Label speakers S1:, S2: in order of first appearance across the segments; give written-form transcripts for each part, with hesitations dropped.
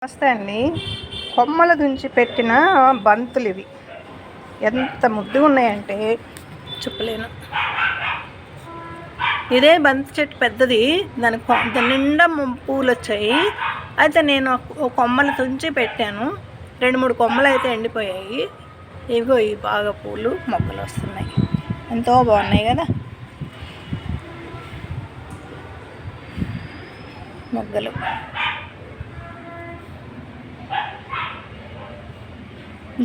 S1: నమస్తే అండి. కొమ్మల దుంచి పెట్టిన బంతులు ఇవి ఎంత ముద్దుగా ఉన్నాయంటే చెప్పలేను. ఇదే బంతి చెట్టు పెద్దది, దాని నిండా పూలు వచ్చాయి. అయితే నేను కొమ్మలు తుంచి పెట్టాను. 2-3 కొమ్మలు అయితే ఎండిపోయాయి. ఇవిగో ఇవి బాగా పూలు మొక్కలు వస్తున్నాయి. ఎంతో బాగున్నాయి కదా మొగ్గలు.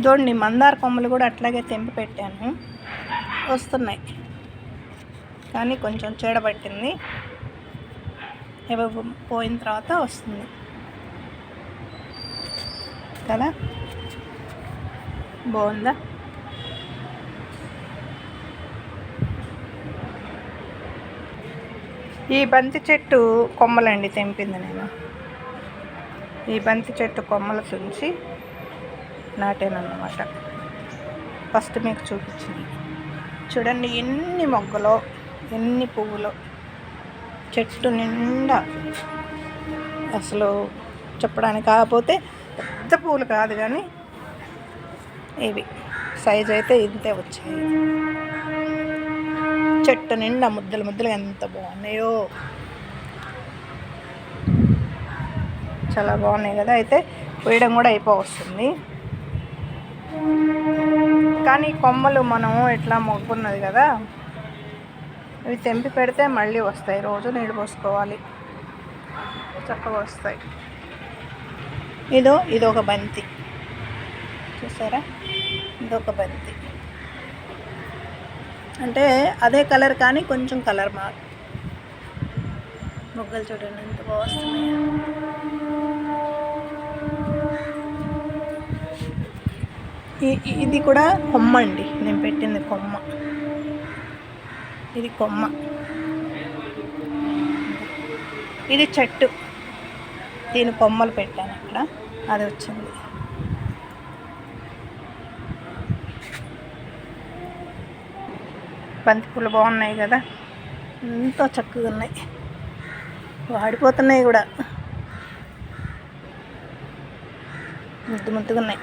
S1: చూడండి, మందార కొమ్మలు కూడా అట్లాగే తెంపి పెట్టాను, వస్తున్నాయి. కానీ కొంచెం చీడబట్టింది, పోయిన తర్వాత వస్తుంది కదా. బాగుందా? ఈ బంతి చెట్టు కొమ్మలండి తెంపింది నేను. ఈ బంతి చెట్టు కొమ్మలు తుంచి నాటానన్నమాట. ఫస్ట్ మీకు చూపించింది చూడండి, ఎన్ని మొగ్గలో ఎన్ని పువ్వులు, చెట్టు నిండా. అసలు చెప్పడానికి కాకపోతే పెద్ద పువ్వులు కాదు, కానీ ఇవి సైజు అయితే ఇంతే వచ్చాయి. చెట్టు నిండా ముద్దలు ముద్దలుగా ఎంత బాగున్నాయో, చాలా బాగున్నాయి కదా. అయితే వేయడం కూడా అయిపోవస్తుంది. కానీ కొమ్మలు మనం ఇట్లా మొగ్గున్నది కదా, ఇవి తెంపి పెడితే మళ్ళీ వస్తాయి. రోజు నీళ్ళు పోసుకోవాలి, చక్కగా వస్తాయి. ఇదొక బంతి చూసారా, ఇదొక బంతి. అంటే అదే కలర్ కానీ కొంచెం కలర్ మారు. మొగ్గలు చూడండి ఎంత బాగా వస్తున్నాయి. ఇది కూడా కొమ్మ అండి, నేను పెట్టింది కొమ్మ. ఇది కొమ్మ, ఇది చెట్టు. దీని కొమ్మలు పెట్టాను అక్కడ, అది వచ్చింది. బంతిపూలు బాగున్నాయి కదా, ఎంతో చక్కగా ఉన్నాయి. వాడిపోతున్నాయి కూడా, ముద్దు ముద్దుగా ఉన్నాయి.